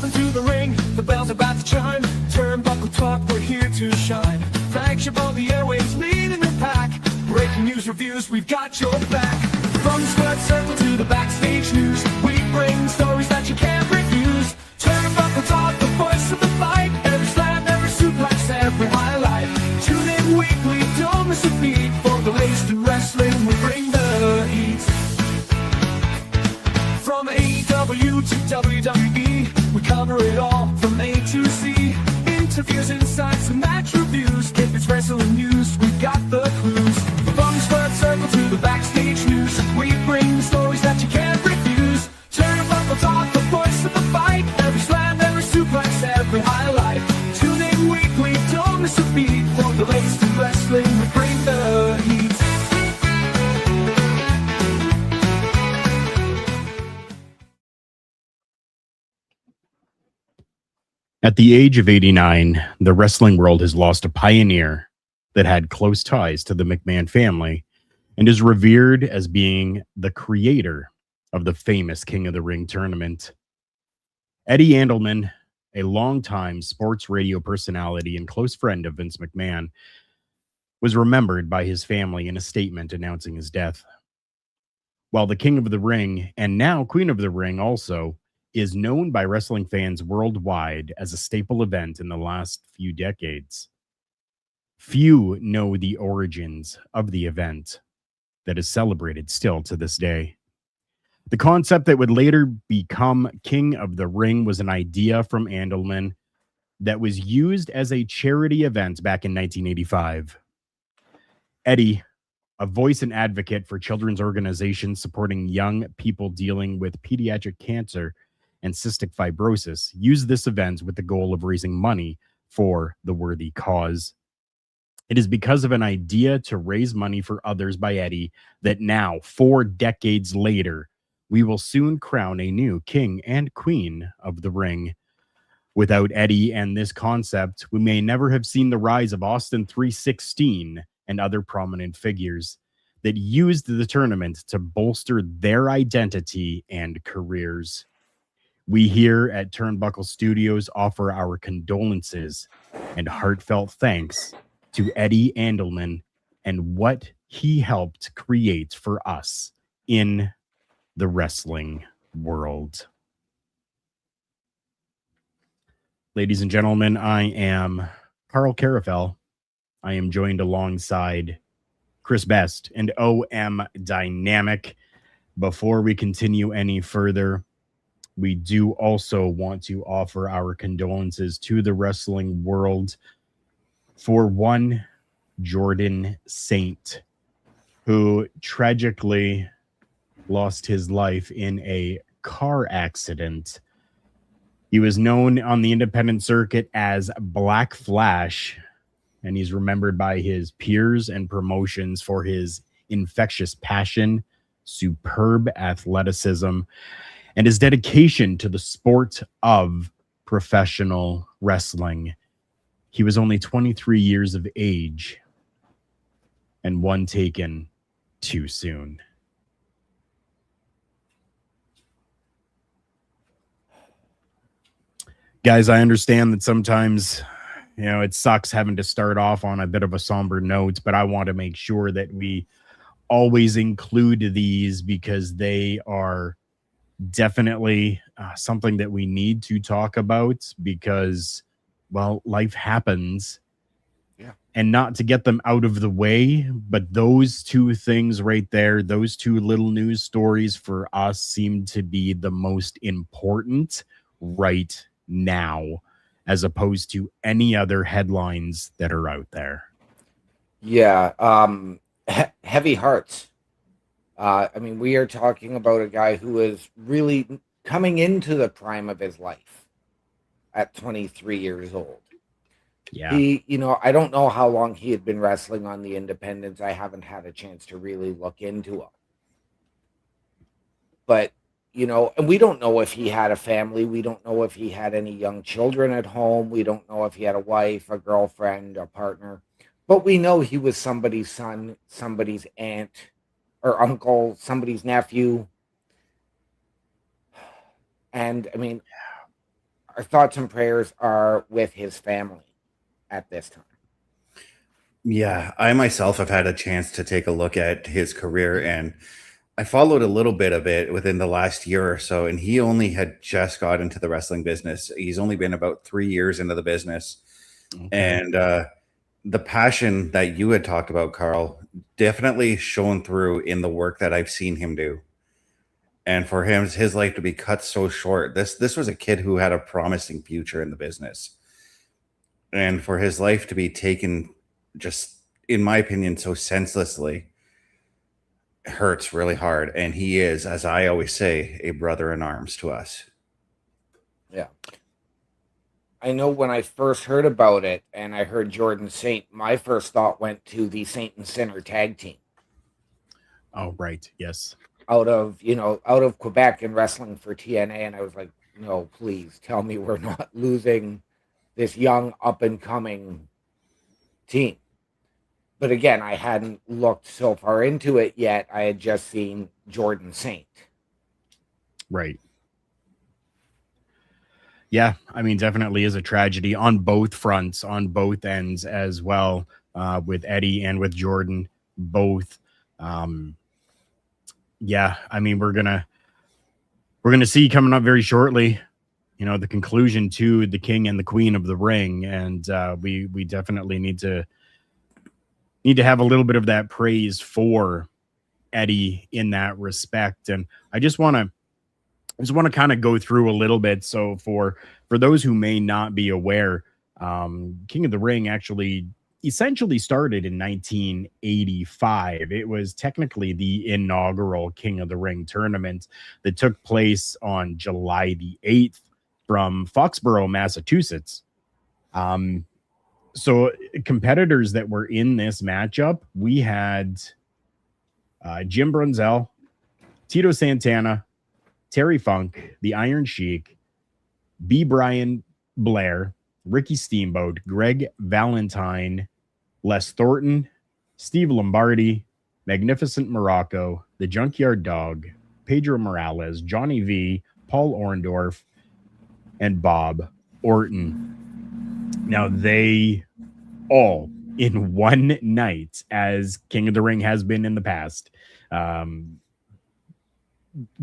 Step into the ring, the bell's about to chime. Turnbuckle Talk, we're here to shine. Flagship on the airwaves, leading the pack. Breaking news reviews, we've got your back. From the squared circle to the backstage news, we bring stories that you can't refuse. Turnbuckle Talk, the voice of the fight. Every slam, every suplex, every highlight. Tune in weekly, don't miss a beat. For the latest in wrestling, we bring the heat. From AEW to WWE, we cover it all from A to Z. Interviews, insights, and match reviews. If it's wrestling news, we've got the clues. From the squared circle to the backstage news, we bring the stories that you can't refuse. Turnbuckle Talk, the voice of the fight. Every slam, every suplex, every highlight. Tune in weekly, don't miss a beat. For the latest in wrestling, we bring the heat. At the age of 89, the wrestling world has lost a pioneer that had close ties to the McMahon family and is revered as being the creator of the famous King of the Ring tournament. Eddie Andelman, a longtime sports radio personality and close friend of Vince McMahon, was remembered by his family in a statement announcing his death. While the King of the Ring, and now Queen of the Ring also, is known by wrestling fans worldwide as a staple event in the last few decades, few know the origins of the event that is celebrated still to this day. The concept that would later become King of the Ring was an idea from Andelman that was used as a charity event back in 1985. Eddie, a voice and advocate for children's organizations supporting young people dealing with pediatric cancer and cystic fibrosis, used this event with the goal of raising money for the worthy cause. It is because of an idea to raise money for others by Eddie that now, 4 decades later, we will soon crown a new king and queen of the ring. Without Eddie and this concept, we may never have seen the rise of Austin 316 and other prominent figures that used the tournament to bolster their identity and careers. We here at Turnbuckle Studios offer our condolences and heartfelt thanks to Eddie Andelman and what he helped create for us in the wrestling world. Ladies and gentlemen, I am Carl Carafel. I am joined alongside Chris Best and OM Dynamic. Before we continue any further, we do also want to offer our condolences to the wrestling world for one Jordan Saint, who tragically lost his life in a car accident. He was known on the independent circuit as Black Flash, and he's remembered by his peers and promotions for his infectious passion, superb athleticism, and his dedication to the sport of professional wrestling. He was only 23 years of age and one taken too soon. Guys, I understand that sometimes, it sucks having to start off on a bit of a somber note, but I want to make sure that we always include these because they are definitely something that we need to talk about because, well, life happens. Yeah. And not to get them out of the way, but those two things right there, those two little news stories for us seem to be the most important right now, as opposed to any other headlines that are out there. Yeah. Heavy hearts. We are talking about a guy who is really coming into the prime of his life at 23 years old. Yeah. I don't know how long he had been wrestling on the independents. I haven't had a chance to really look into him. But, and we don't know if he had a family. We don't know if he had any young children at home. We don't know if he had a wife, a girlfriend, a partner. But we know he was somebody's son, somebody's aunt, or uncle, somebody's nephew. And our thoughts and prayers are with his family at this time. Yeah, I myself have had a chance to take a look at his career, and I followed a little bit of it within the last year or so, and he only had just got into the wrestling business. He's only been about 3 years into the business. Okay. And the passion that you had talked about, Carl, definitely shown through in the work that I've seen him do. And for him, his life to be cut so short, this was a kid who had a promising future in the business. And for his life to be taken, just in my opinion, so senselessly, hurts really hard. And he is, as I always say, a brother in arms to us. Yeah. I know when I first heard about it and I heard Jordan Saint, my first thought went to the Saint and Sinner tag team. Oh, right. Yes. Out of Quebec and wrestling for TNA. And I was like, no, please tell me we're not losing this young up and coming team. But again, I hadn't looked so far into it yet. I had just seen Jordan Saint. Right. Yeah, I mean, definitely is a tragedy on both fronts, on both ends as well, with Eddie and with Jordan, both. Yeah, I mean, we're gonna see coming up very shortly, the conclusion to the King and the Queen of the Ring, and we definitely need to have a little bit of that praise for Eddie in that respect. And I just want to kind of go through a little bit. So for those who may not be aware, King of the Ring actually essentially started in 1985. It was technically the inaugural King of the Ring tournament that took place on July the 8th from Foxborough, Massachusetts. So competitors that were in this matchup, we had Jim Brunzell, Tito Santana, Terry Funk, the Iron Sheik, B. Brian Blair, Ricky Steamboat, Greg Valentine, Les Thornton, Steve Lombardi, Magnificent Morocco, the Junkyard Dog, Pedro Morales, Johnny V, Paul Orndorff, and Bob Orton. Now, they all, in one night, as King of the Ring has been in the past,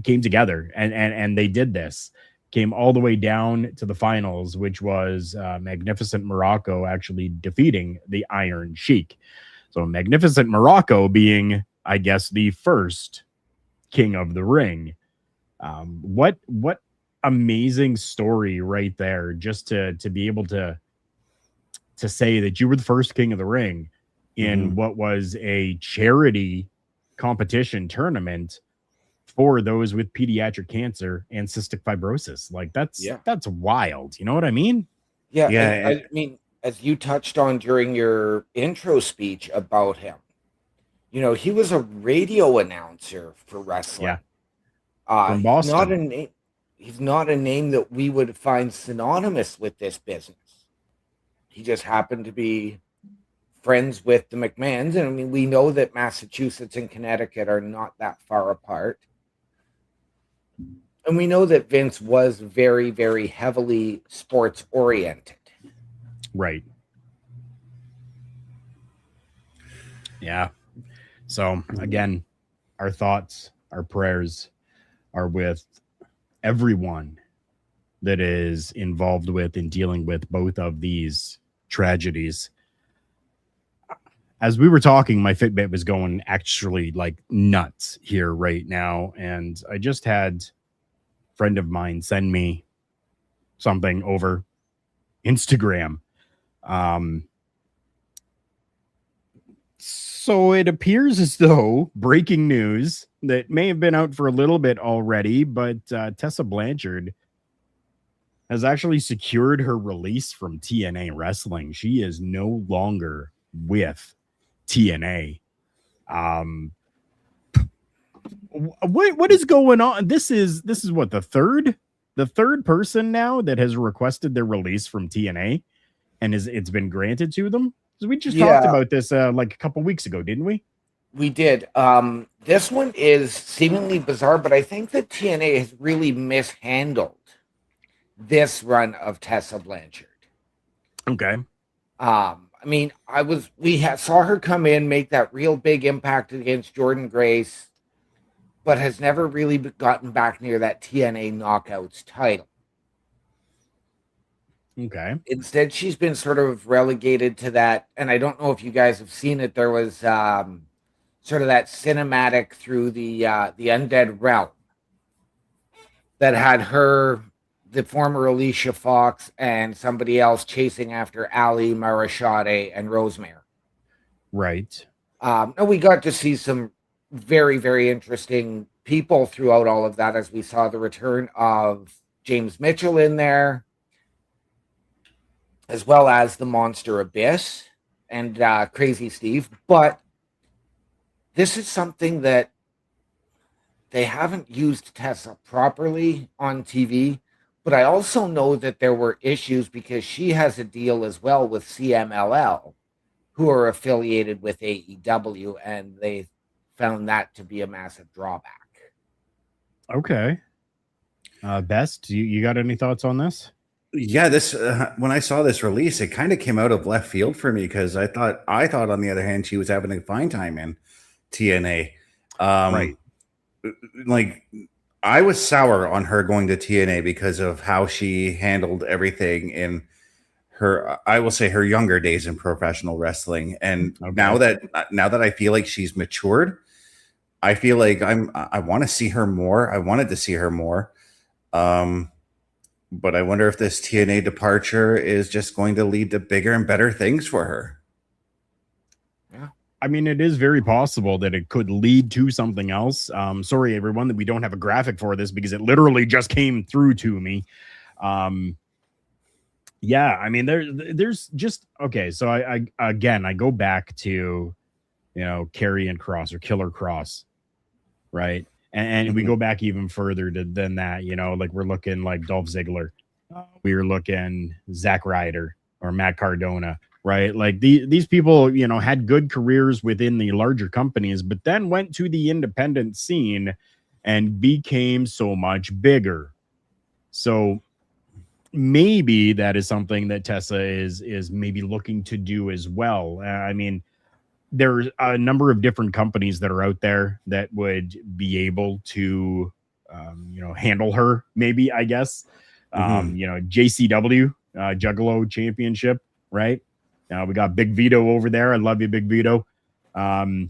came together and they did this. Came all the way down to the finals, which was Magnificent Morocco actually defeating the Iron Sheik. So Magnificent Morocco being, I guess, the first King of the Ring. What amazing story right there, just to be able to say that you were the first King of the Ring in what was a charity competition tournament for those with pediatric cancer and cystic fibrosis. Like that's wild. You know what I mean? Yeah. I mean, as you touched on during your intro speech about him, he was a radio announcer for wrestling. Yeah. From Boston. He's not a name that we would find synonymous with this business. He just happened to be friends with the McMahons. And I mean, we know that Massachusetts and Connecticut are not that far apart. And we know that Vince was very, very heavily sports oriented. Right. Yeah. So again, our thoughts, our prayers are with everyone that is involved with and dealing with both of these tragedies. As we were talking, my Fitbit was going actually like nuts here right now. And I just had a friend of mine send me something over Instagram. So it appears as though breaking news that may have been out for a little bit already, but Tessa Blanchard has actually secured her release from TNA Wrestling. She is no longer with TNA. What is going on? This is what, the third person now that has requested their release from TNA, and it's been granted to them. So we just talked about this like a couple weeks ago, didn't we? We did. This one is seemingly bizarre, but I think that TNA has really mishandled this run of Tessa Blanchard. Okay. I mean, saw her come in, make that real big impact against Jordan Grace, but has never really gotten back near that TNA Knockouts title. Okay. Instead, she's been sort of relegated to that, and I don't know if you guys have seen it. There was sort of that cinematic through the Undead Realm that had her, the former Alicia Fox, and somebody else chasing after Ali, Marashade, and Rosemary. Right. And we got to see some very, very interesting people throughout all of that, as we saw the return of James Mitchell in there, as well as the Monster Abyss and Crazy Steve. But this is something that they haven't used Tessa properly on TV. But I also know that there were issues because she has a deal as well with CMLL, who are affiliated with AEW, and they found that to be a massive drawback. Okay. Best, you got any thoughts on this? Yeah, this when I saw this release, it kind of came out of left field for me because I thought on the other hand she was having a fine time in TNA. Right. Like I was sour on her going to TNA because of how she handled everything in her, I will say, her younger days in professional wrestling. And now that I feel like she's matured, I feel like I want to see her more. I wanted to see her more. But I wonder if this TNA departure is just going to lead to bigger and better things for her. Yeah. I mean, it is very possible that it could lead to something else. Sorry, everyone, that we don't have a graphic for this because it literally just came through to me. Yeah, I mean, there's just, okay. So I go back to, Karrion Kross or Killer Kross, right? And we go back even further than that, like we're looking like Dolph Ziggler. We were looking Zack Ryder or Matt Cardona, right? Like these people, had good careers within the larger companies, but then went to the independent scene and became so much bigger. So maybe that is something that Tessa is maybe looking to do as well. I mean, there's a number of different companies that are out there that would be able to, handle her. Maybe, I guess, JCW, Juggalo Championship, right? We got Big Vito over there. I love you, Big Vito. The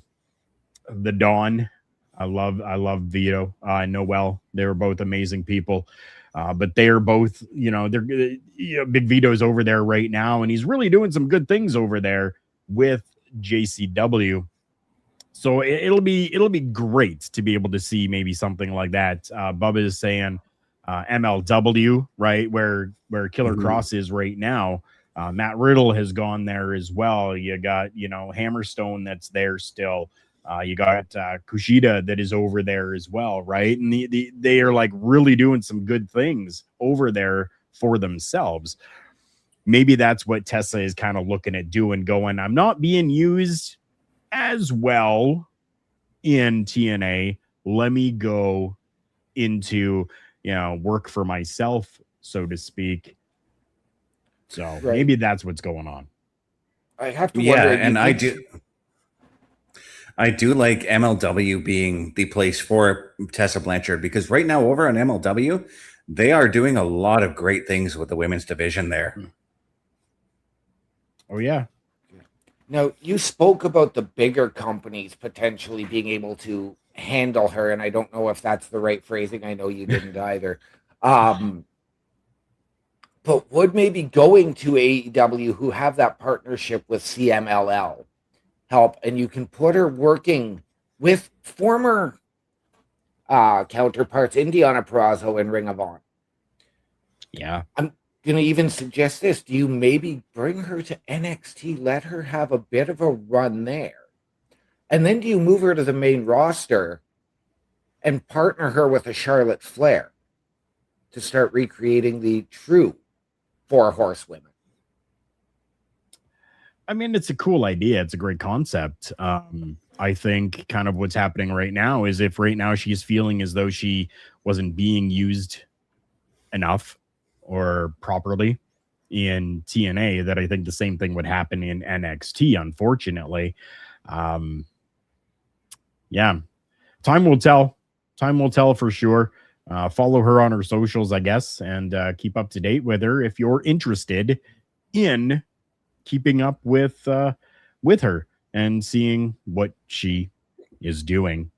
Dawn, I love Vito. Noel. They were both amazing people. But they are both, Big Vito's over there right now, and he's really doing some good things over there with JCW. So it'll be great to be able to see maybe something like that. Bubba is saying MLW, right, where Killer Kross is right now. Matt Riddle has gone there as well. You got Hammerstone that's there still. You got Kushida that is over there as well, right? And they are like really doing some good things over there for themselves. Maybe that's what Tessa is kind of looking at doing, going, I'm not being used as well in TNA. Let me go into, work for myself, so to speak. So maybe that's what's going on. I have to wonder. And I do like MLW being the place for Tessa Blanchard because right now over on MLW, they are doing a lot of great things with the women's division there. Oh, yeah. Now, you spoke about the bigger companies potentially being able to handle her, and I don't know if that's the right phrasing. I know you didn't either. But would maybe going to AEW, who have that partnership with CMLL, help? And you can put her working with former counterparts, Indiana Purrazzo and Ring of Honor. Yeah. I'm going to even suggest this. Do you maybe bring her to NXT, let her have a bit of a run there? And then do you move her to the main roster and partner her with a Charlotte Flair to start recreating the true Four Horsewomen? I mean, it's a cool idea. It's a great concept. I think kind of what's happening right now is if right now she's feeling as though she wasn't being used enough or properly in TNA, that I think the same thing would happen in NXT, unfortunately. Yeah, time will tell. Time will tell for sure. Follow her on her socials, I guess, and keep up to date with her if you're interested in keeping up with her and seeing what she is doing.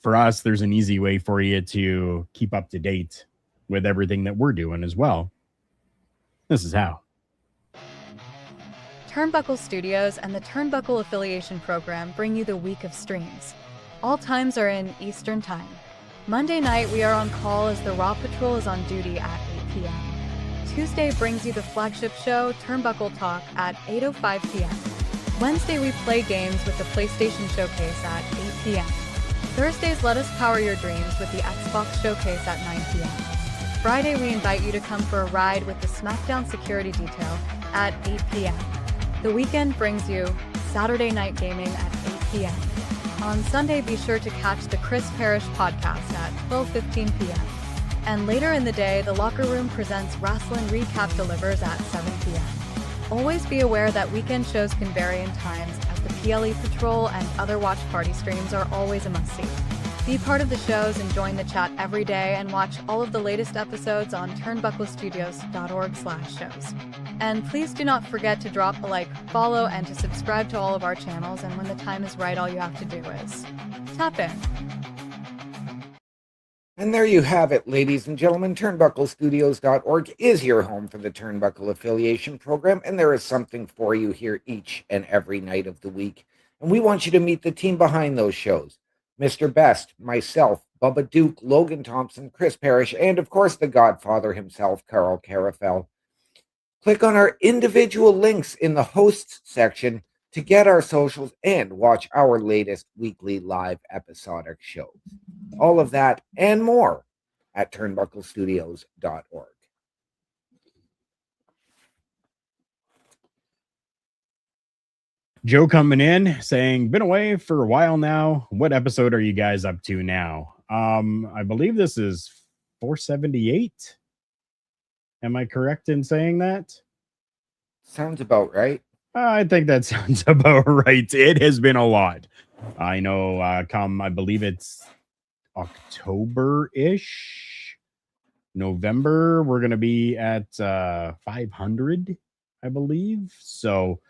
For us, there's an easy way for you to keep up to date with everything that we're doing as well. This is how. Turnbuckle Studios and the Turnbuckle Affiliation Program bring you the week of streams. All times are in Eastern Time. Monday night, we are on call as the Raw Patrol is on duty at 8 p.m. Tuesday brings you the flagship show, Turnbuckle Talk, at 8:05 p.m. Wednesday, we play games with the PlayStation Showcase at 8 p.m. Thursdays, let us power your dreams with the Xbox Showcase at 9 p.m. Friday, we invite you to come for a ride with the SmackDown Security Detail at 8 p.m. The weekend brings you Saturday Night Gaming at 8 p.m. On Sunday, be sure to catch the Chris Parrish podcast at 12:15 p.m. And later in the day, the Locker Room presents Wrestling Recap delivers at 7 p.m. Always be aware that weekend shows can vary in times, as the PLE Patrol and other watch party streams are always a must-see. Be part of the shows and join the chat every day, and watch all of the latest episodes on turnbucklestudios.org/shows. And please do not forget to drop a like, follow, and to subscribe to all of our channels, and when the time is right, all you have to do is tap in. And there you have it, ladies and gentlemen. Turnbucklestudios.org is your home for the Turnbuckle Affiliation Program, and there is something for you here each and every night of the week. And we want you to meet the team behind those shows. Mr. Best, myself, Bubba Duke, Logan Thompson, Chris Parrish, and of course the Godfather himself, Carl Carafel. Click on our individual links in the hosts section to get our socials and watch our latest weekly live episodic shows. All of that and more at turnbucklestudios.org. Joe coming in saying, been away for a while now. What episode are you guys up to now? I believe this is 478. Am I correct in saying that? Sounds about right. I think that sounds about right. It has been a lot. I know I believe it's October-ish, November, we're going to be at 500, I believe. So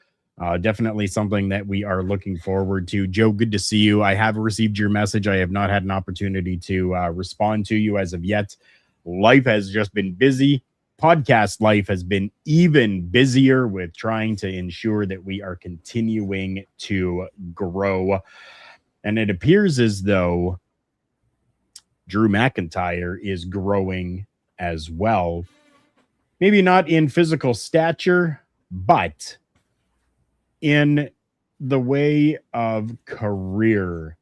definitely something that we are looking forward to. Joe, good to see you. I have received your message. I have not had an opportunity to respond to you as of yet. Life has just been busy. Podcast life has been even busier with trying to ensure that we are continuing to grow. And it appears as though Drew McIntyre is growing as well. Maybe not in physical stature, but in the way of career.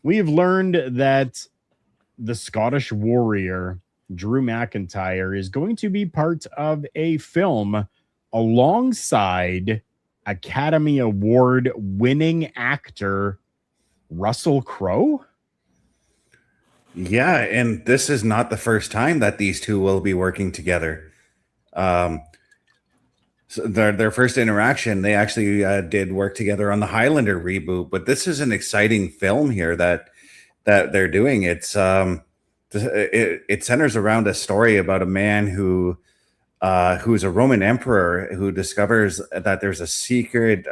We've learned that the Scottish Warrior, Drew McIntyre, is going to be part of a film alongside Academy Award winning actor Russell Crowe. Yeah, and this is not the first time that these two will be working together. So their first interaction, they actually did work together on the Highlander reboot. But this is an exciting film here that they're doing. It centers around a story about a man who's a Roman emperor who discovers that there's a secret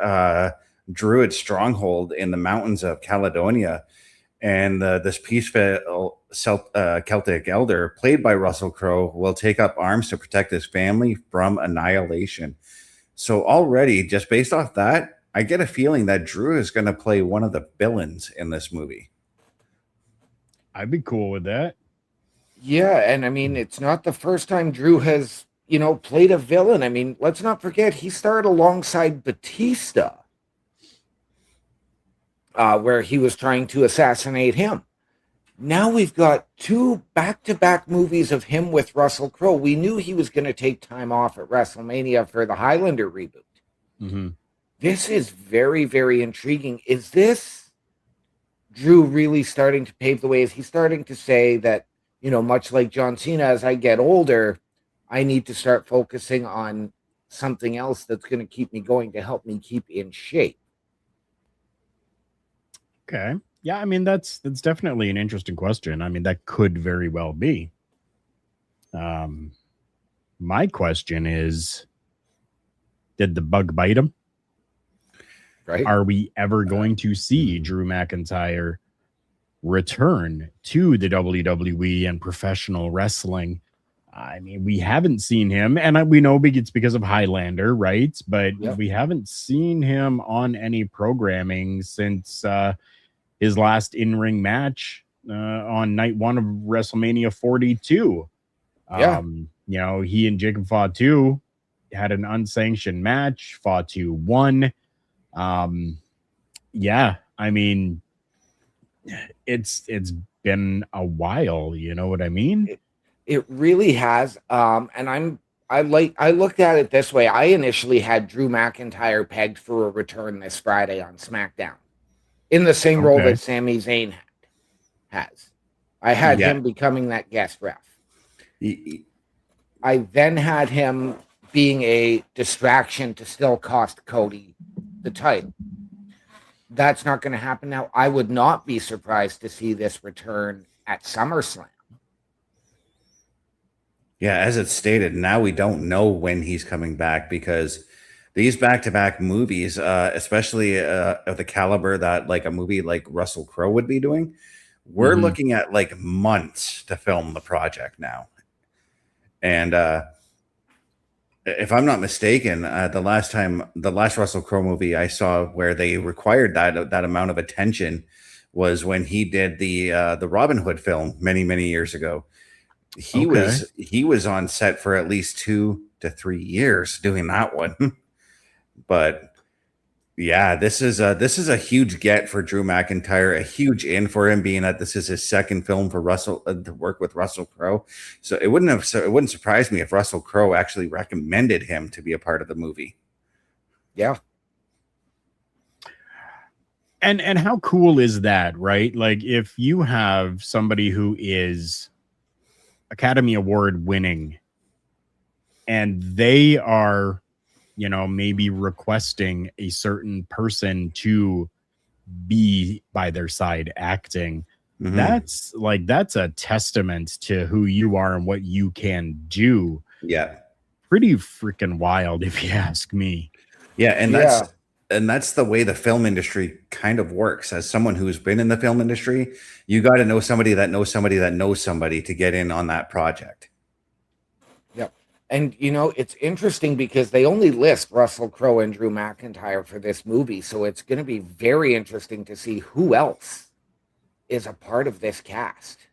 druid stronghold in the mountains of Caledonia. And this peaceful Celtic elder, played by Russell Crowe, will take up arms to protect his family from annihilation. So already, just based off that, I get a feeling that Drew is going to play one of the villains in this movie. I'd be cool with that. Yeah, and I mean, it's not the first time Drew has, played a villain. I mean, let's not forget, he starred alongside Batista, where he was trying to assassinate him. Now we've got 2 back-to-back movies of him with Russell Crowe. We knew he was going to take time off at WrestleMania for the Highlander reboot. Mm-hmm. This is very, very intriguing. Is this Drew really starting to pave the way? Is he starting to say that, you know, much like John Cena, as I get older, I need to start focusing on something else that's going to keep me going to help me keep in shape. Okay. Yeah, I mean that's definitely an interesting question. I mean, that could very well be. My question is, did the bug bite him? Right? Are we ever going to see Drew McIntyre return to the WWE and professional wrestling? I mean, we haven't seen him, and we know it's because of Highlander, right? But Yep. we haven't seen him on any programming since his last in-ring match on night 1 of WrestleMania 42. Yeah. You know, he and Jacob Fatu had an unsanctioned match. Fatu won. Yeah, I mean, it's been a while, you know what I mean? It really has. And I looked at it this way. I initially had Drew McIntyre pegged for a return this Friday on SmackDown in the same role Okay. that Sami Zayn has. I had Yeah. him becoming that guest ref. Y- I then had him being a distraction to still cost Cody the title. That's not going to happen now. I would not be surprised to see this return at SummerSlam. Yeah, as it's stated, now we don't know when he's coming back because these back-to-back movies, especially of the caliber that like a movie like Russell Crowe would be doing, we're Mhm. looking at like months to film the project now. And if I'm not mistaken, the last Russell Crowe movie I saw where they required that amount of attention was when he did the Robin Hood film many years ago. He was on set for at least 2 to 3 years doing that one. But yeah, this is a huge get for Drew McIntyre, a huge in for him, being that this is his second film for Russell to work with Russell Crowe. So it wouldn't surprise me if Russell Crowe actually recommended him to be a part of the movie. Yeah. And how cool is that, right? Like if you have somebody who is Academy Award winning and they are, you know, maybe requesting a certain person to be by their side acting, Mhm. that's a testament to who you are and what you can do. Yeah. Pretty freaking wild, if you ask me. Yeah, and Yeah. that's the way the film industry kind of works. As someone who's been in the film industry, you got to know somebody that knows somebody that knows somebody to get in on that project. Yep. And you know, it's interesting because they only list Russell Crowe and Drew McIntyre for this movie, so it's going to be very interesting to see who else is a part of this cast.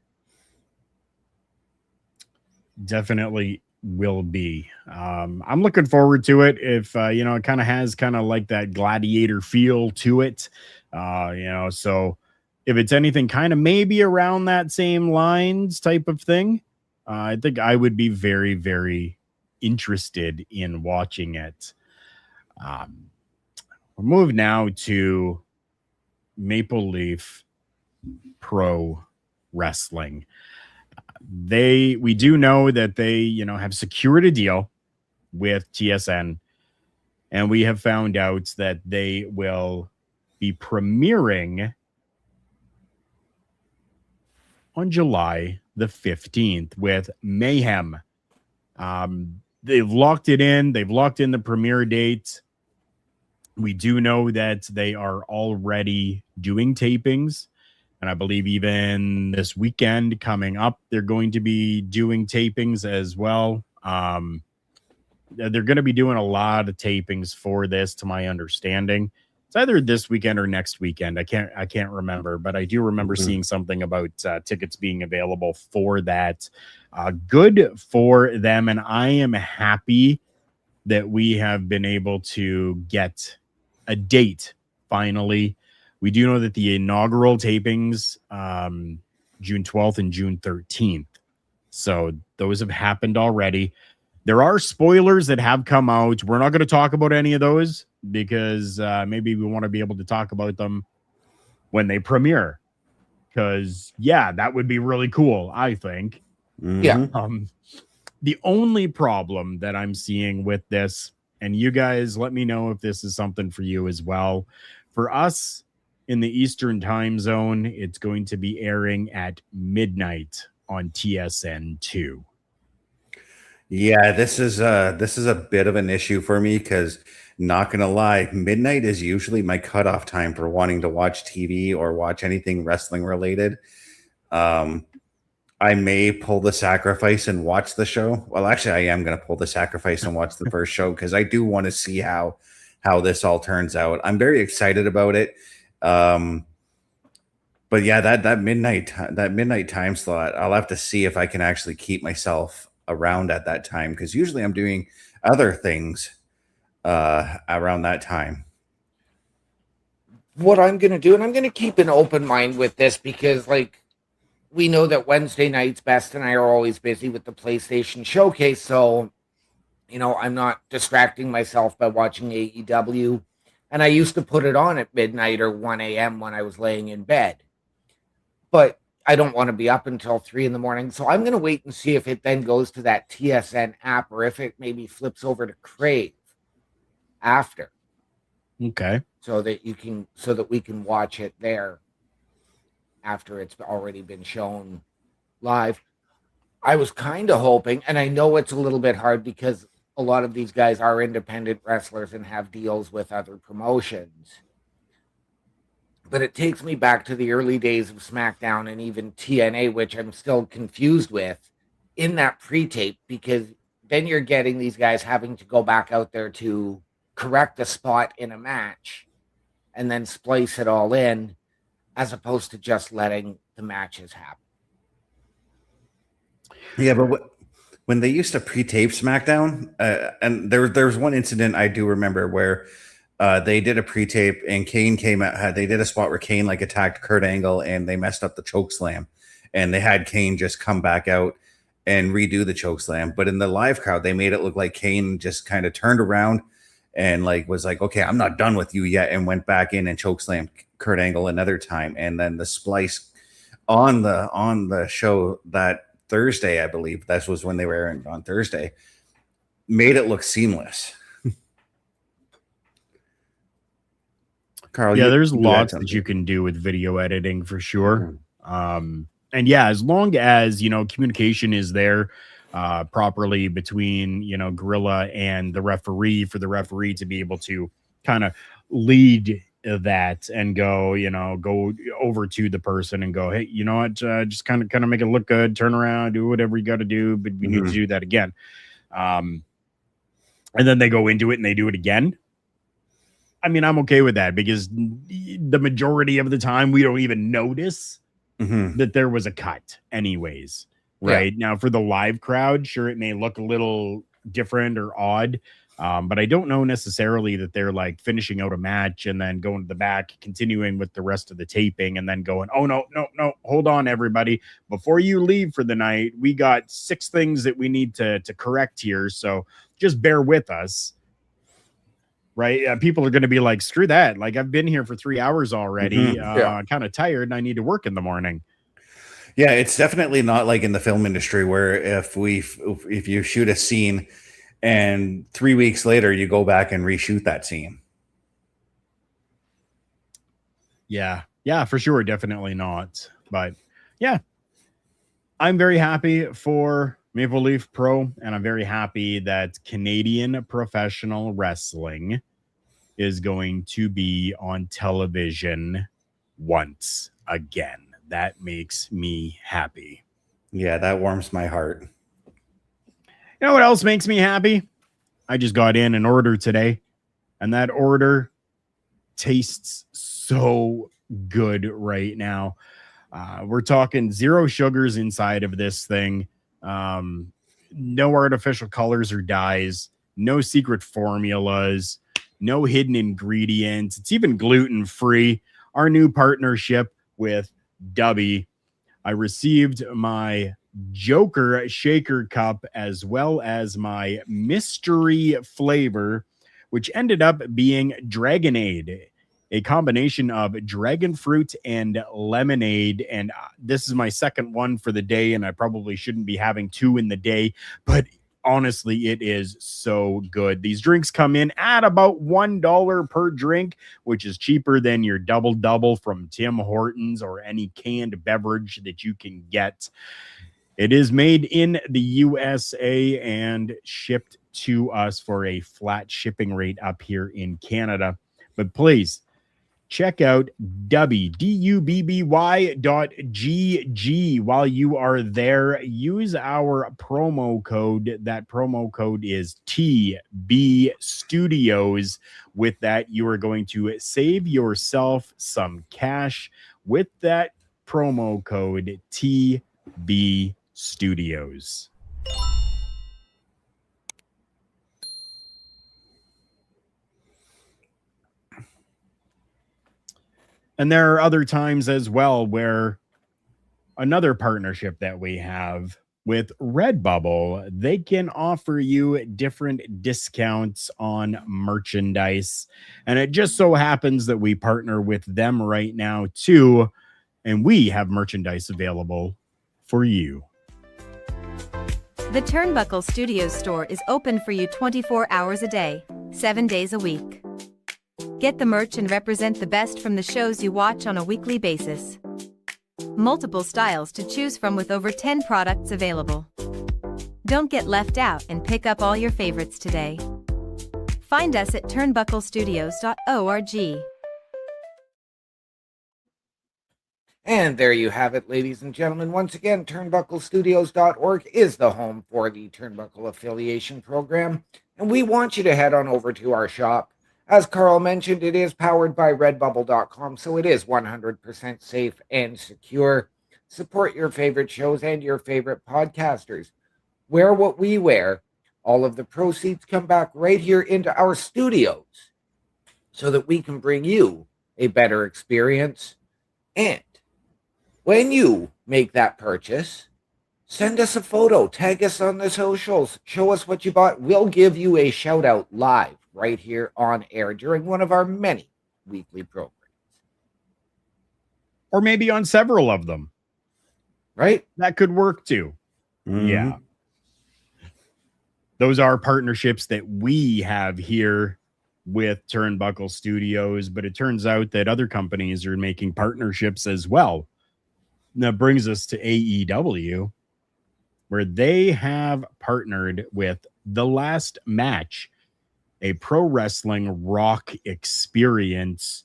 Definitely will be. I'm looking forward to it. If you know, it kind of has kind of like that gladiator feel to it. You know, so if it's anything kind of maybe around that same lines type of thing, I think I would be very, very interested in watching it. We'll move now to Maple Leaf Pro Wrestling. We do know that they, you know, have secured a deal with TSN, and we have found out that they will be premiering on July the 15th with Mayhem. They've locked it in. They've locked in the premiere date. We do know that they are already doing tapings. And I believe even this weekend coming up, they're going to be doing tapings as well. They're going to be doing a lot of tapings for this, to my understanding. It's either this weekend or next weekend. I can't remember, but I do remember seeing something about tickets being available for that. Good for them, and I am happy that we have been able to get a date finally. We do know that the inaugural tapings, June 12th and June 13th. So those have happened already. There are spoilers that have come out. We're not going to talk about any of those because maybe we want to be able to talk about them when they premiere. because yeah, that would be really cool, I think. Yeah. The only problem that I'm seeing with this, and you guys let me know if this is something for you as well. For us in the Eastern time zone, it's going to be airing at midnight on TSN2. Yeah, this is a bit of an issue for me because, not gonna lie, midnight is usually my cutoff time for wanting to watch TV or watch anything wrestling related. I may pull the sacrifice and watch the show. Well, actually, I am going to pull the sacrifice and watch the first show because I do want to see how this all turns out. I'm very excited about it. But yeah, that midnight time slot, I'll have to see if I can actually keep myself around at that time because usually I'm doing other things around that time. What I'm going to do, and I'm going to keep an open mind with this because, like, we know that Wednesday nights, Best and I are always busy with the PlayStation Showcase, so, you know, I'm not distracting myself by watching AEW. And I used to put it on at midnight or 1 a.m. when I was laying in bed. But I don't want to be up until 3 in the morning, so I'm going to wait and see if it then goes to that TSN app or if it maybe flips over to Crave after. Okay. So that we can watch it there after it's already been shown live. I was kind of hoping, and I know it's a little bit hard because a lot of these guys are independent wrestlers and have deals with other promotions. But it takes me back to the early days of SmackDown and even TNA, which I'm still confused with in that pre-tape, because then you're getting these guys having to go back out there to correct a spot in a match and then splice it all in, as opposed to just letting the matches happen. Yeah, but when they used to pre-tape SmackDown, and there's one incident I do remember where they did a pre-tape and Kane came out. They did a spot where Kane like attacked Kurt Angle and they messed up the choke slam, and they had Kane just come back out and redo the choke slam. But in the live crowd, they made it look like Kane just kind of turned around and like was like, "Okay, I'm not done with you yet," and went back in and choke slammed Kurt Angle another time. And then the splice on the show that Thursday, I believe that was when they were airing on Thursday, made it look seamless. Carl, yeah, there's lots that you can do with video editing for sure. And yeah, as long as, you know, communication is there properly between, you know, Gorilla and the referee, for the referee to be able to kind of lead that and go, you know, go over to the person and go, hey, you know what, just kind of make it look good, turn around, do whatever you got to do, but we need to do that again. And then they go into it and they do it again. I mean, I'm okay with that because the majority of the time we don't even notice that there was a cut anyways, right? Yeah. Now for the live crowd, sure, it may look a little different or odd, but I don't know necessarily that they're like finishing out a match and then going to the back, continuing with the rest of the taping and then going, oh, no, hold on, everybody. Before you leave for the night, we got 6 things that we need to correct here. So just bear with us. Right. People are going to be like, screw that. Like, I've been here for 3 hours already. Kind of tired and I need to work in the morning. Yeah, it's definitely not like in the film industry where if you shoot a scene and 3 weeks later you go back and reshoot that scene. Yeah, for sure. Definitely not. But yeah, I'm very happy for Maple Leaf Pro, and I'm very happy that Canadian professional wrestling is going to be on television once again. That makes me happy. Yeah, that warms my heart. You know what else makes me happy? I just got in an order today, and that order tastes so good right now. We're talking 0 sugars inside of this thing. No artificial colors or dyes, no secret formulas, no hidden ingredients. It's even gluten-free. Our new partnership with Dubby. I received my Joker shaker cup as well as my mystery flavor, which ended up being Dragonade. a combination of dragon fruit and lemonade. And this is my second one for the day, and I probably shouldn't be having two in the day, but honestly, it is so good. These drinks come in at about $1 per drink, which is cheaper than your double from Tim Hortons or any canned beverage that you can get. It is made in the USA and shipped to us for a flat shipping rate up here in Canada. But please check out wdubby.gg while you are there. Use our promo code. That promo code is TB Studios. With that, you are going to save yourself some cash with that promo code TB Studios. And there are other times as well where another partnership that we have with Redbubble, they can offer you different discounts on merchandise. And it just so happens that we partner with them right now too. And we have merchandise available for you. The Turnbuckle Studios store is open for you 24 hours a day, 7 days a week. Get the merch and represent the best from the shows you watch on a weekly basis. Multiple styles to choose from with over 10 products available. Don't get left out and pick up all your favorites today. Find us at turnbucklestudios.org. And there you have it, ladies and gentlemen. Once again, turnbucklestudios.org is the home for the Turnbuckle Affiliation Program. And we want you to head on over to our shop. As Carl mentioned, it is powered by redbubble.com, so it is 100% safe and secure. Support your favorite shows and your favorite podcasters. Wear what we wear. All of the proceeds come back right here into our studios so that we can bring you a better experience. And when you make that purchase, send us a photo, tag us on the socials, show us what you bought. We'll give you a shout out live right here on air during one of our many weekly programs. Or maybe on several of them. Right? That could work too. Mhm. Yeah. Those are partnerships that we have here with Turnbuckle Studios, but it turns out that other companies are making partnerships as well. And that brings us to AEW, where they have partnered with The Last Match, a pro wrestling rock experience.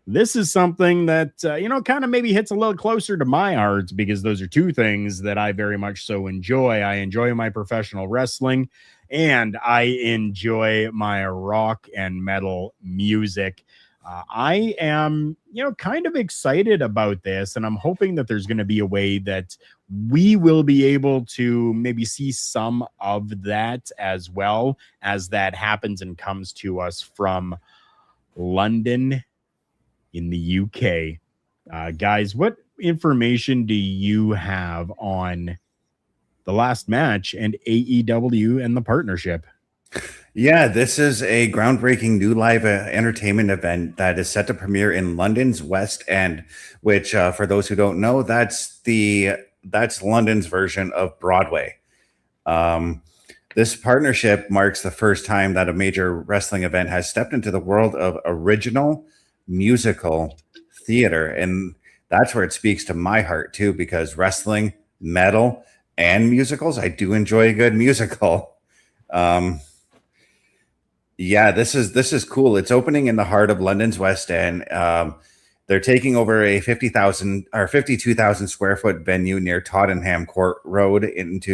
This is something that, kind of maybe hits a little closer to my heart because those are two things that I very much so enjoy. I enjoy my professional wrestling and I enjoy my rock and metal music. I am, kind of excited about this, and I'm hoping that there's going to be a way that we will be able to maybe see some of that as well as that happens and comes to us from London in the UK. Guys, what information do you have on The Last Match and AEW and the partnership? Yeah, this is a groundbreaking new live entertainment event that is set to premiere in London's West End, which, for those who don't know, that's London's version of Broadway. This partnership marks the first time that a major wrestling event has stepped into the world of original musical theater, and that's where it speaks to my heart too, because wrestling, metal, and musicals, I do enjoy a good musical. Yeah, this is cool. It's opening in the heart of London's West End. They're taking over a 52,000 square foot venue near Tottenham Court Road and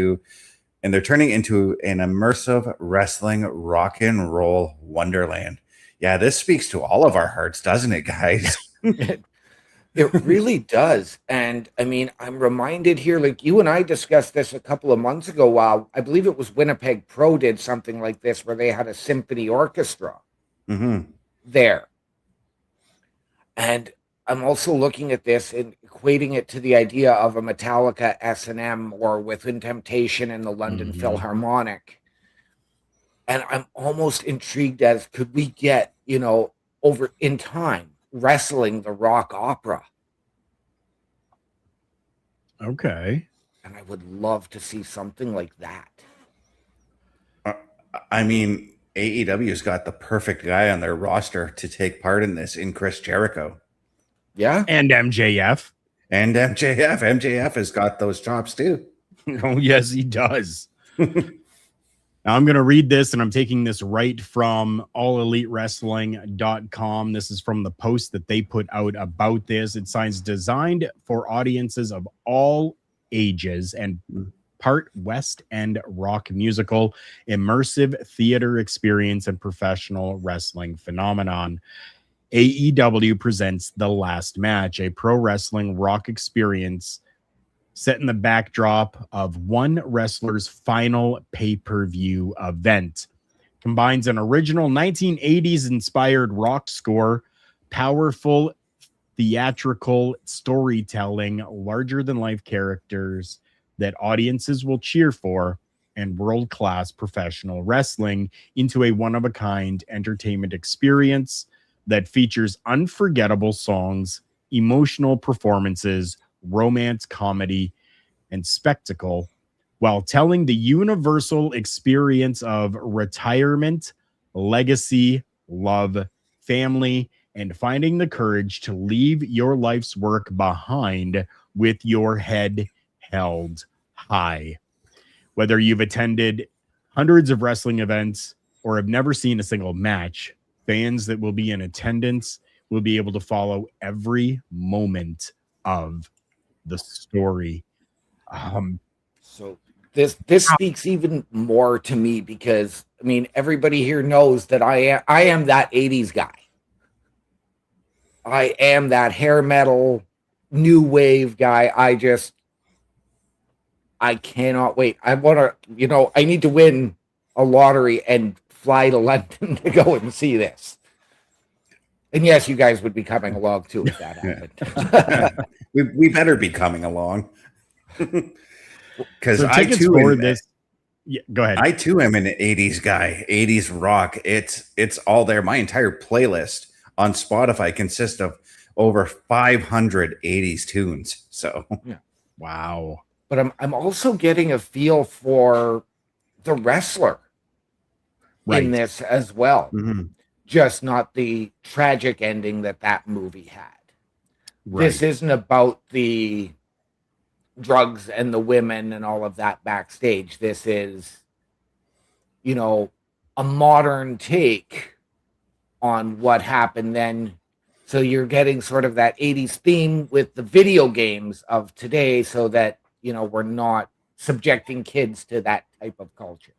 they're turning into an immersive wrestling rock and roll wonderland. Yeah, this speaks to all of our hearts, doesn't it, guys? It really does. And I mean, I'm reminded here, like you and I discussed this a couple of months ago. While I believe it was Winnipeg Pro did something like this where they had a symphony orchestra there. And I'm also looking at this and equating it to the idea of a Metallica S&M or Within Temptation in the London Philharmonic. And I'm almost intrigued as could we get, over in time, wrestling the rock opera. Okay. And I would love to see something like that. I mean, AEW's got the perfect guy on their roster to take part in this in Chris Jericho. Yeah. And MJF. And MJF. MJF has got those chops too. Oh, yes, he does. Now, I'm going to read this, and I'm taking this right from allelitewrestling.com. This is from the post that they put out about this. It signs designed for audiences of all ages and part West End rock musical, immersive theater experience, and professional wrestling phenomenon. AEW presents The Last Match, a pro wrestling rock experience set in the backdrop of one wrestler's final pay-per-view event. Combines an original 1980s inspired rock score, powerful theatrical storytelling, larger than life characters that audiences will cheer for, and world-class professional wrestling into a one-of-a-kind entertainment experience that features unforgettable songs, emotional performances, romance, comedy, and spectacle, while telling the universal experience of retirement, legacy, love, family, and finding the courage to leave your life's work behind with your head held high. Whether you've attended hundreds of wrestling events or have never seen a single match, fans that will be in attendance will be able to follow every moment of the story. So this speaks even more to me because I mean everybody here knows that I am that 80s guy. I am that hair metal new wave guy. I cannot wait. I want to, I need to win a lottery and fly to London to go and see this. And yes, you guys would be coming along too if that happened. we better be coming along. Because So I tickets too for am, this. Yeah, go ahead. I too am an 80s guy, 80s rock. It's all there. My entire playlist on Spotify consists of over 500 80s tunes. So Yeah. Wow. But I'm also getting a feel for the wrestler in this as well. Mhm. Just not the tragic ending that movie had. Right. This isn't about the drugs and the women and all of that backstage. This is, a modern take on what happened then. So you're getting sort of that 80s theme with the video games of today so that, we're not subjecting kids to that type of culture.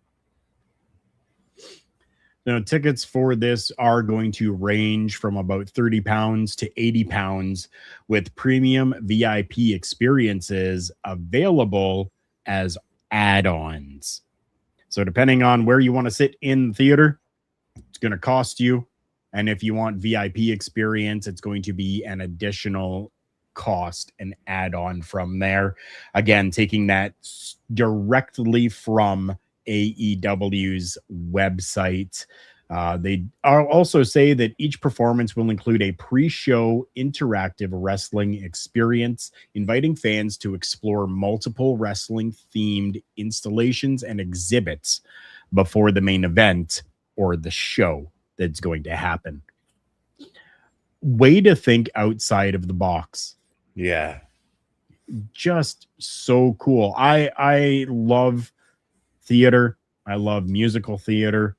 Now, tickets for this are going to range from about £30 to £80 with premium VIP experiences available as add-ons. So depending on where you want to sit in the theater, it's going to cost you. And if you want VIP experience, it's going to be an additional cost, an add-on from there. Again, taking that directly from AEW's website. They also say that each performance will include a pre-show interactive wrestling experience, inviting fans to explore multiple wrestling-themed installations and exhibits before the main event or the show that's going to happen. Way to think outside of the box. Yeah. Just so cool. I love theater. I love musical theater.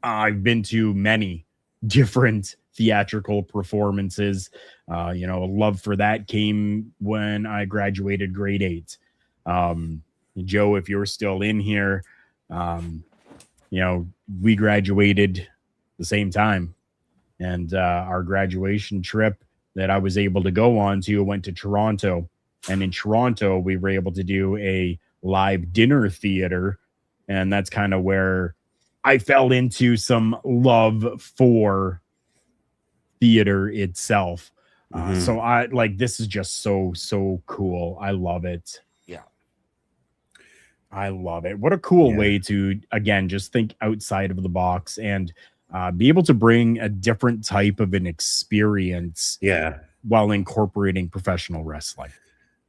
I've been to many different theatrical performances. A love for that came when I graduated grade 8. Joe, if you're still in here, we graduated the same time. And our graduation trip that I was able to go on to went to Toronto. And in Toronto, we were able to do a live dinner theater. And that's kind of where I fell into some love for theater itself. So this is just so cool. I love it. Yeah. I love it. What a cool way to, again, just think outside of the box. And be able to bring a different type of an experience while incorporating professional wrestling.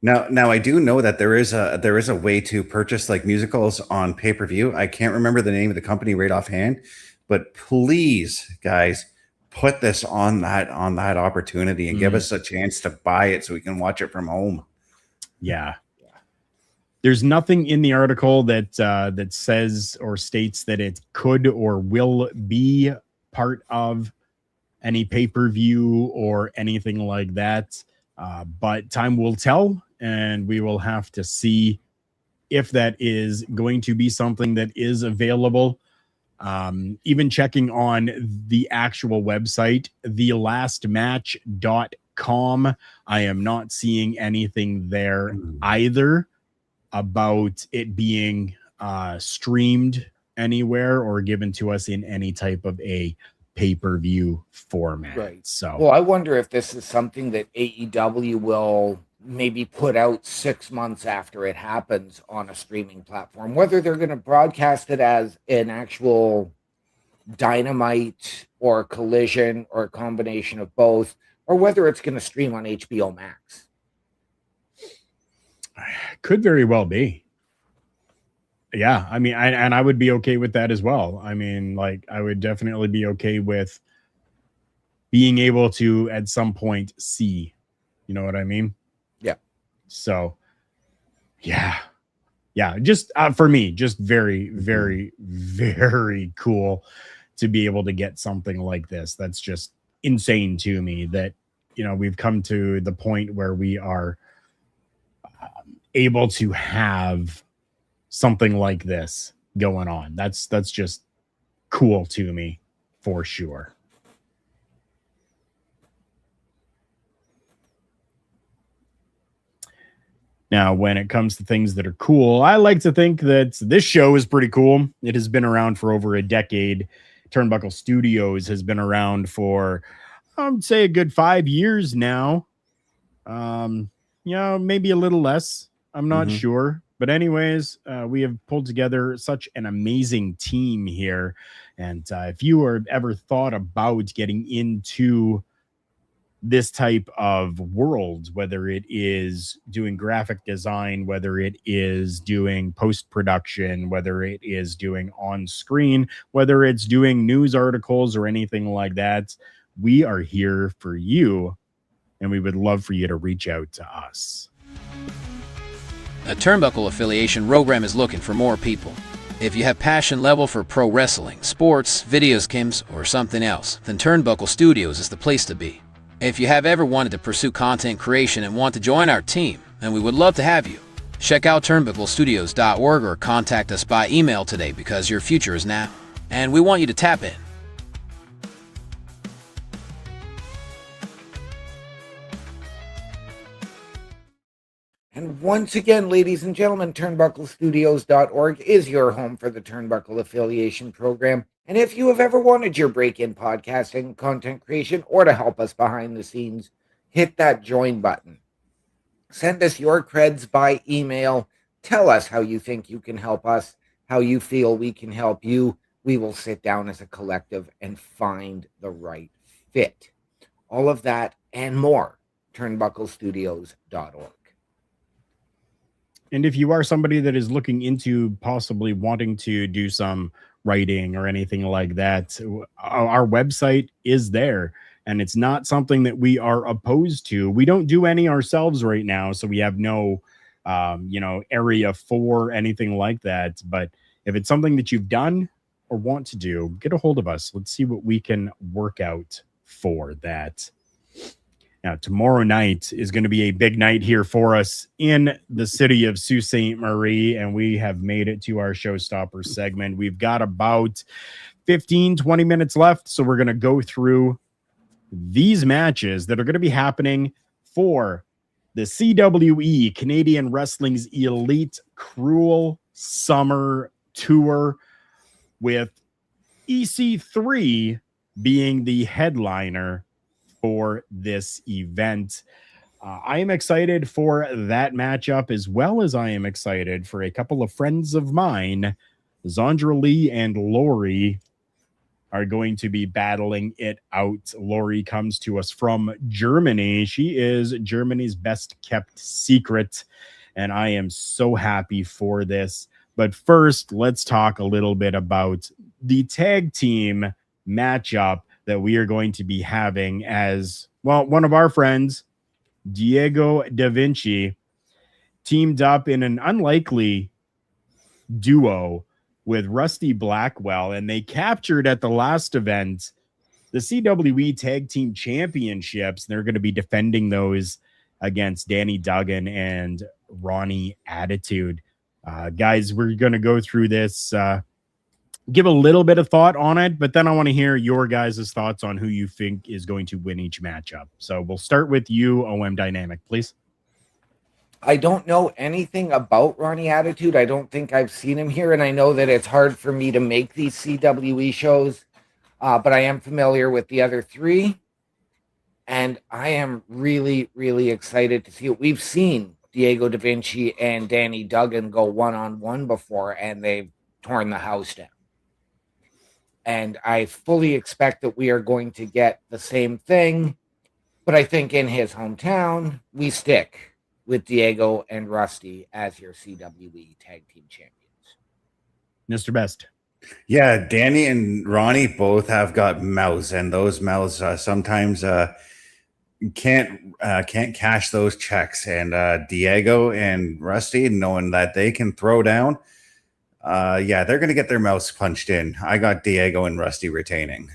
Now I do know that there is a way to purchase like musicals on pay-per-view. I can't remember the name of the company right offhand, but please, guys, put this on that opportunity and give us a chance to buy it so we can watch it from home. Yeah. There's nothing in the article that says or states that it could or will be part of any pay-per-view or anything like that. But time will tell, and we will have to see if that is going to be something that is available. Even checking on the actual website, thelastmatch.com, I am not seeing anything there either about it being streamed anywhere or given to us in any type of a pay-per-view format. Right. So, well, I wonder if this is something that AEW will maybe put out 6 months after it happens on a streaming platform, whether they're going to broadcast it as an actual Dynamite or Collision or a combination of both, or whether it's going to stream on HBO Max. Could very well be. Yeah, I mean, I would be okay with that as well. I mean, like, I would definitely be okay with being able to at some point see, you know what I mean? Yeah. So, yeah, just for me, just very, very, very cool to be able to get something like this. That's just insane to me that, you know, we've come to the point where we are able to have something like this going on. That's just cool to me for sure. Now, when it comes to things that are cool, I like to think that this show is pretty cool. It has been around for over a decade. Turnbuckle Studios has been around for, I would say, a good 5 years now. Maybe a little less. I'm not sure. But anyways, we have pulled together such an amazing team here. And if you are ever thought about getting into this type of world, whether it is doing graphic design, whether it is doing post-production, whether it is doing on-screen, whether it's doing news articles or anything like that, we are here for you, and we would love for you to reach out to us. A Turnbuckle affiliation program is looking for more people. If you have passion level for pro wrestling, sports, video games, or something else, then Turnbuckle Studios is the place to be. If you have ever wanted to pursue content creation and want to join our team, then we would love to have you. Check out turnbucklestudios.org or contact us by email today because your future is now, and we want you to tap in. And once again, ladies and gentlemen, turnbucklestudios.org is your home for the Turnbuckle Affiliation Program. And if you have ever wanted your break in podcasting, content creation, or to help us behind the scenes, hit that join button. Send us your creds by email. Tell us how you think you can help us, how you feel we can help you. We will sit down as a collective and find the right fit. All of that and more, turnbucklestudios.org. And if you are somebody that is looking into possibly wanting to do some writing or anything like that, our website is there, and it's not something that we are opposed to. We don't do any ourselves right now, so we have no area for anything like that. But if it's something that you've done or want to do, get a hold of us. Let's see what we can work out for that. Now, tomorrow night is going to be a big night here for us in the city of Sault Ste. Marie, and we have made it to our showstopper segment. We've got about 15-20 minutes left, so we're going to go through these matches that are going to be happening for the CWE, Canadian Wrestling's Elite Cruel Summer Tour, with EC3 being the headliner for this event. I am excited for that matchup, as well as I am excited for a couple of friends of mine, Zondra Lee and Lory, are going to be battling it out. Lory comes to us from Germany. She is Germany's best kept secret, and I am so happy for this. But first, let's talk a little bit about the tag team matchup that we are going to be having as, well, one of our friends, Diego Da Vinci, teamed up in an unlikely duo with Rusty Blackwell, and they captured at the last event the CWE Tag Team Championships. They're going to be defending those against Danny Duggan and Ronnie Attitude. Guys, we're going to go through this, give a little bit of thought on it, but then I want to hear your guys' thoughts on who you think is going to win each matchup. So we'll start with you, OM Dynamic, please. I don't know anything about Ronnie Attitude. I don't think I've seen him here, and I know that it's hard for me to make these CWE shows, but I am familiar with the other three, and I am really, really excited to see it. We've seen Diego Da Vinci and Danny Duggan go one-on-one before, and they've torn the house down. And I fully expect that we are going to get the same thing, but I think in his hometown, we stick with Diego and Rusty as your CWE Tag Team Champions. Mr. Best. Yeah, Danny and Ronnie both have got mouths, and those mouths sometimes can't cash those checks. And Diego and Rusty, knowing that they can throw down, yeah, they're going to get their mouths punched in. I got Diego and Rusty retaining.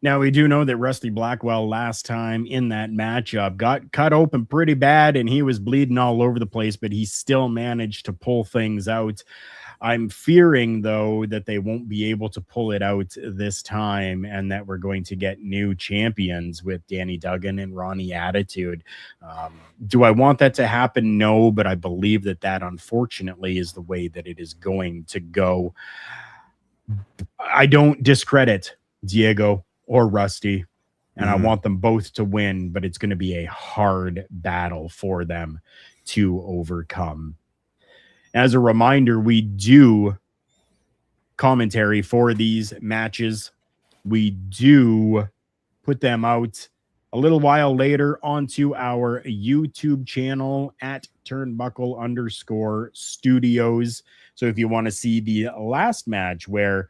Now, we do know that Rusty Blackwell last time in that matchup got cut open pretty bad, and he was bleeding all over the place, but he still managed to pull things out. I'm fearing, though, that they won't be able to pull it out this time, and that we're going to get new champions with Danny Duggan and Ronnie Attitude. Do I want that to happen? No, but I believe that that, unfortunately, is the way that it is going to go. I don't discredit Diego or Rusty, and I want them both to win, but it's going to be a hard battle for them to overcome. As a reminder, we do commentary for these matches. We do put them out a little while later onto our YouTube channel at Turnbuckle_studios. So if you want to see the last match where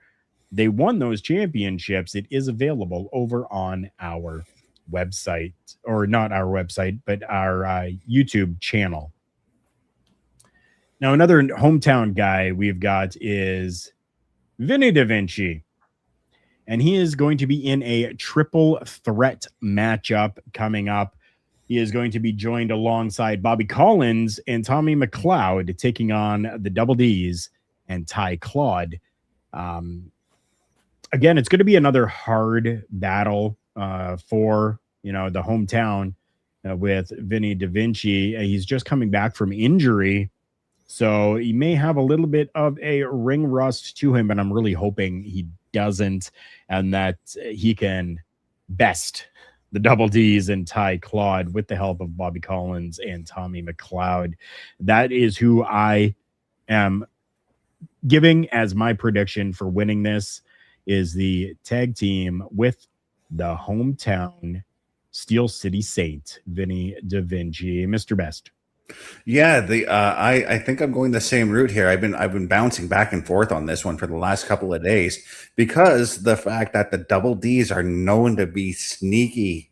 they won those championships, it is available over on our website, or not our website, but our YouTube channel. Now, another hometown guy we've got is Vinny Da Vinci, and he is going to be in a triple threat matchup coming up. He is going to be joined alongside Bobby Collins and Tommy McLeod, taking on the Double D's and Ty Claude. Again, it's going to be another hard battle for, the hometown with Vinny Da Vinci. He's just coming back from injury, so he may have a little bit of a ring rust to him, but I'm really hoping he doesn't, and that he can best the Double D's and Ty Claude with the help of Bobby Collins and Tommy McLeod. That is who I am giving as my prediction for winning this, is the tag team with the hometown Steel City Saint, Vinny Da Vinci. Mr. Best. Yeah, I think I'm going the same route here. I've been bouncing back and forth on this one for the last couple of days, because the fact that the Double D's are known to be sneaky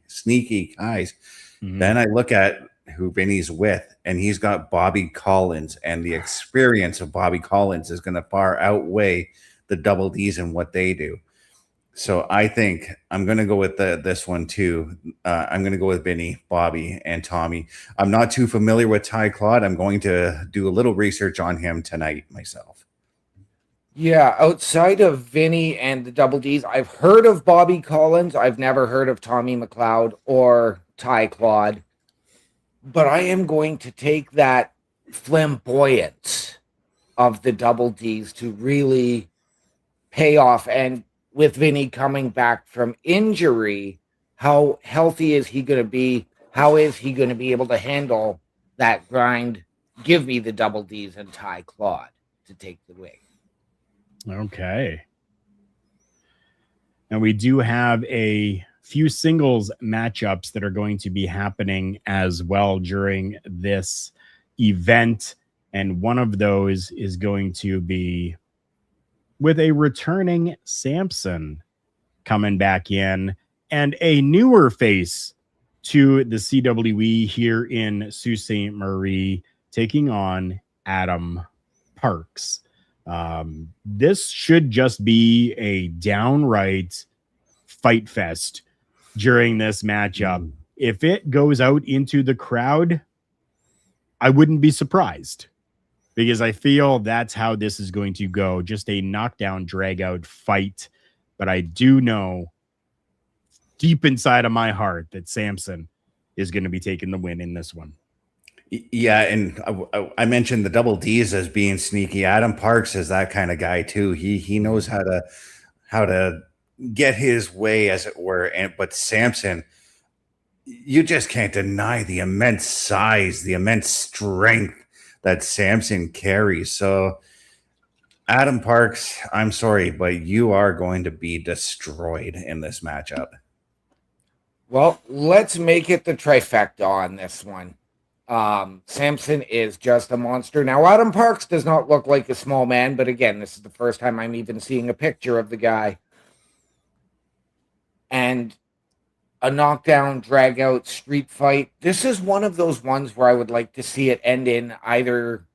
guys. Then I look at who Vinny's with, and he's got Bobby Collins, and the experience of Bobby Collins is going to far outweigh the Double D's and what they do. So I think I'm going to go with this one too. I'm going to go with Vinny, Bobby, and Tommy. I'm not too familiar with Ty Claude. I'm going to do a little research on him tonight myself. Yeah, outside of Vinny and the Double D's, I've heard of Bobby Collins. I've never heard of Tommy McLeod or Ty Claude. But I am going to take that flamboyance of the Double D's to really pay off. And with Vinny coming back from injury, how healthy is he going to be? How is he going to be able to handle that grind? Give me the Double D's and Ty Claude to take the win. Okay. And we do have a few singles matchups that are going to be happening as well during this event. And one of those is going to be with a returning Samson coming back in and a newer face to the CWE here in Sault Ste. Marie, taking on Adam Parks. This should just be a downright fight fest during this matchup. If it goes out into the crowd, I wouldn't be surprised, because I feel that's how this is going to go. Just a knockdown, drag out fight. But I do know deep inside of my heart that Samson is going to be taking the win in this one. Yeah, and I mentioned the double D's as being sneaky. Adam Parks is that kind of guy too. He knows how to get his way, as it were. But Samson, you just can't deny the immense size, the immense strength that Samson carries. So Adam Parks, I'm sorry, but you are going to be destroyed in this matchup. Well, let's make it the trifecta on this one. Samson is just a monster. Now, Adam Parks does not look like a small man, but again, this is the first time I'm even seeing a picture of the guy. And a knockdown, drag out, street fight. This is one of those ones where I would like to see it end in either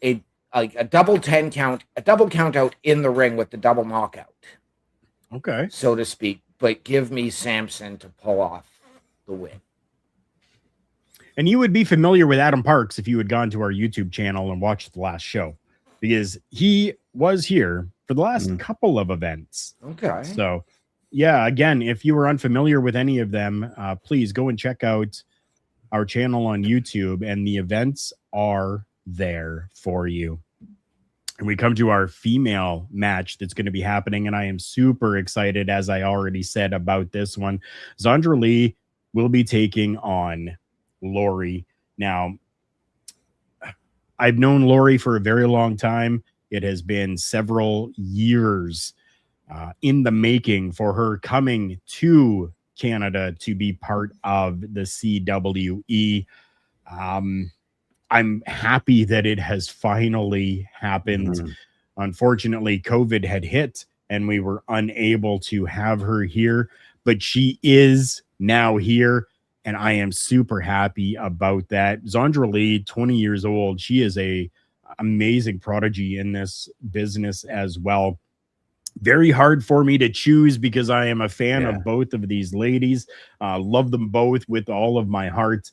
a double 10 count, a double count out in the ring with the double knockout. Okay. So to speak. But give me Samson to pull off the win. And you would be familiar with Adam Parks if you had gone to our YouTube channel and watched the last show, because he was here for the last couple of events. Okay. So, yeah, again, if you were unfamiliar with any of them, please go and check out our channel on YouTube, and the events are there for you. And we come to our female match that's going to be happening, and I am super excited, as I already said, about this one. Zondra Lee will be taking on Lory. Now, I've known Lory for a very long time. It has been several years in the making for her coming to Canada to be part of the CWE. I'm happy that it has finally happened. Unfortunately, COVID had hit and we were unable to have her here, but she is now here, and I am super happy about that. Zondra Lee, 20 years old. She is a amazing prodigy in this business as well. Very hard for me to choose because I am a fan of both of these ladies. Love them both with all of my heart.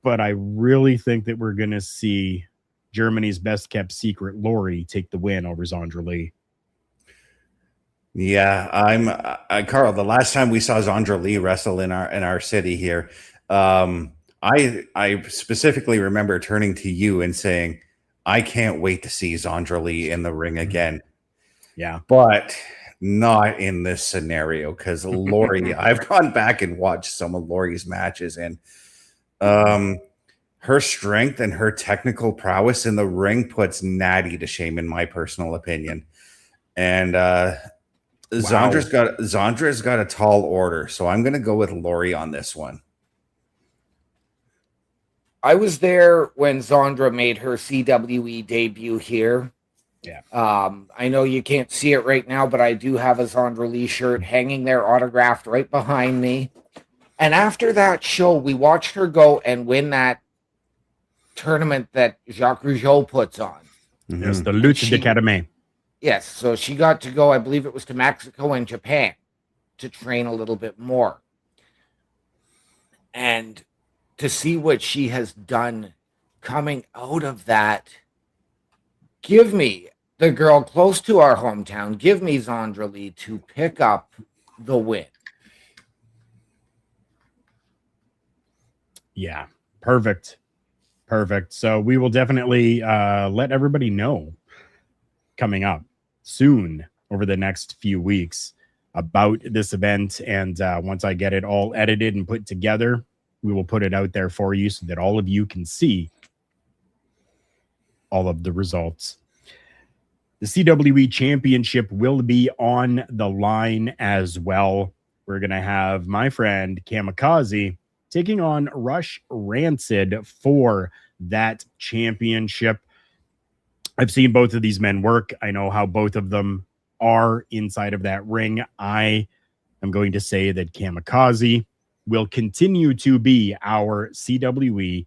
But I really think that we're going to see Germany's best kept secret, Lory, take the win over Zondra Lee. Yeah, I'm Carl. The last time we saw Zondra Lee wrestle in our city here, I specifically remember turning to you and saying, "I can't wait to see Zondra Lee in the ring again." Yeah, but not in this scenario, because Lory, I've gone back and watched some of Lory's matches, and her strength and her technical prowess in the ring puts Natty to shame, in my personal opinion. And Zondra's got a tall order, so I'm going to go with Lory on this one. I was there when Zondra made her CWE debut here. Yeah. I know you can't see it right now, but I do have a Zondra Lee shirt hanging there, autographed right behind me. And after that show, we watched her go and win that tournament that Jacques Rougeau puts on. Yes, the Lucha de Carame. Yes, so she got to go, I believe it was to Mexico and Japan to train a little bit more. And to see what she has done coming out of that, give me the girl close to our hometown, give me Zondra Lee to pick up the win. Yeah, perfect. So we will definitely let everybody know coming up soon over the next few weeks about this event. And once I get it all edited and put together, we will put it out there for you so that all of you can see all of the results. The CWE Championship will be on the line as well. We're going to have my friend Kamikaze taking on Rush Rancid for that championship. I've seen both of these men work. I know how both of them are inside of that ring. I am going to say that Kamikaze will continue to be our CWE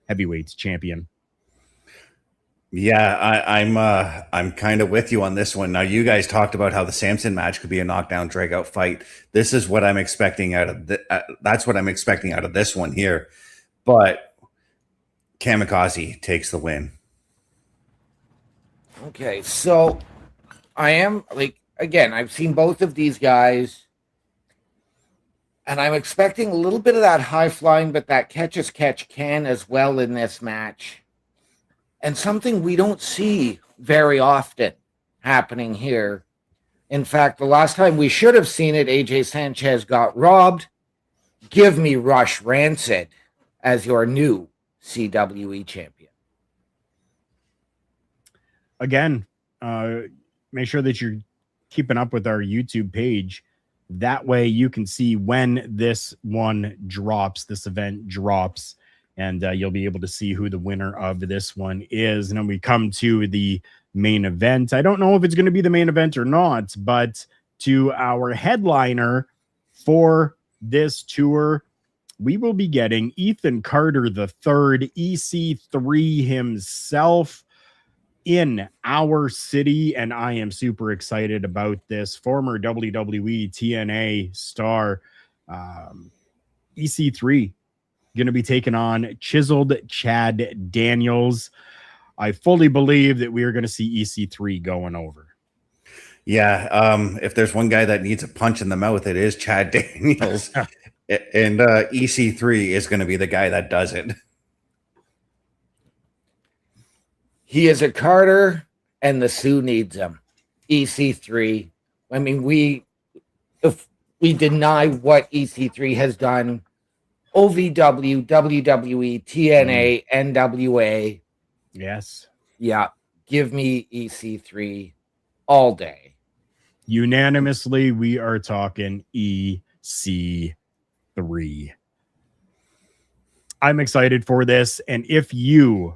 Heavyweights champion. Yeah, I'm kind of with you on this one. Now, you guys talked about how the Samson match could be a knockdown, drag out fight. This is what I'm expecting out of that's what I'm expecting out of this one here. But Kamikaze takes the win. Okay, so I am again, I've seen both of these guys, and I'm expecting a little bit of that high flying, but that catch as catch can as well in this match. And something we don't see very often happening here. In fact, the last time we should have seen it, AJ Sanchez got robbed. Give me Rush Rancid as your new CWE champion. Again, make sure that you're keeping up with our YouTube page. That way you can see when this one drops, this event drops. And you'll be able to see who the winner of this one is. And then we come to the main event. I don't know if it's going to be the main event or not, but to our headliner for this tour, we will be getting Ethan Carter III, EC3 himself, in our city. And I am super excited about this. Former WWE TNA star, EC3. Going to be taking on chiseled Chad Daniels. I fully believe that we are going to see EC3 going over. Yeah, if there's one guy that needs a punch in the mouth, it is Chad Daniels. And EC3 is going to be the guy that does it. He is a Carter, and the Sioux needs him. EC3. I mean, if we deny what EC3 has done, OVW, WWE, TNA, NWA. Yes. Yeah. Give me EC3 all day. Unanimously, we are talking EC3. I'm excited for this. And if you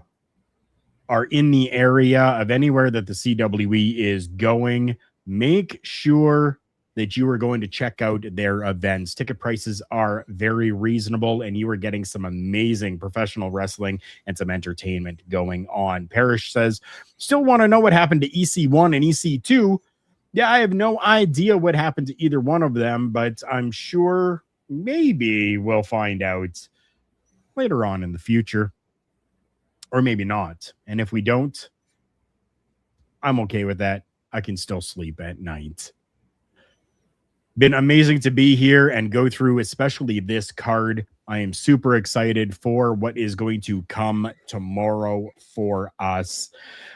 are in the area of anywhere that the CWE is going, make sure that you are going to check out their events. Ticket prices are very reasonable, and you are getting some amazing professional wrestling and some entertainment going on. Parrish says, still want to know what happened to EC1 and EC2. Yeah, I have no idea what happened to either one of them, but I'm sure maybe we'll find out later on in the future, or maybe not. And if we don't, I'm okay with that. I can still sleep at night. Been amazing to be here and go through, especially this card. I am super excited for what is going to come tomorrow for us.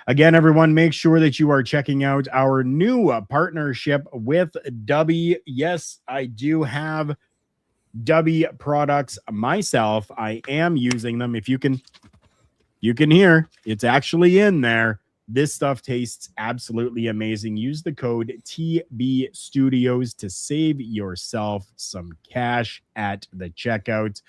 Again, everyone, make sure that you are checking out our new partnership with W. Yes, I do have W products myself. I am using them. If you can hear, it's actually in there. This stuff tastes absolutely amazing. Use the code TB Studios to save yourself some cash at the checkout.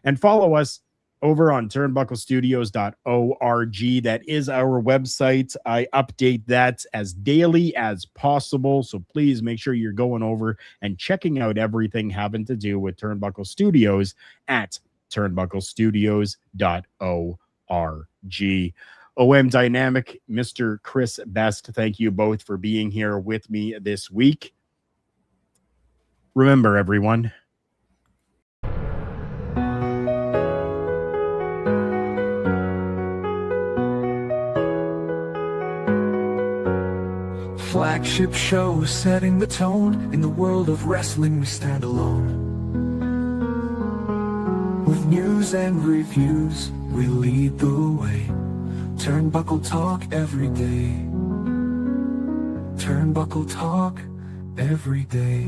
And follow us over on turnbucklestudios.org. That is our website. I update that as daily as possible. So please make sure you're going over and checking out everything having to do with Turnbuckle Studios at turnbucklestudios.org. OM Dynamic, Mr. Chris Best, thank you both for being here with me this week. Remember, everyone, Flagship show setting the tone. In the world of wrestling, we stand alone. With news and reviews, we lead the way. Turnbuckle Talk every day. Turnbuckle Talk every day.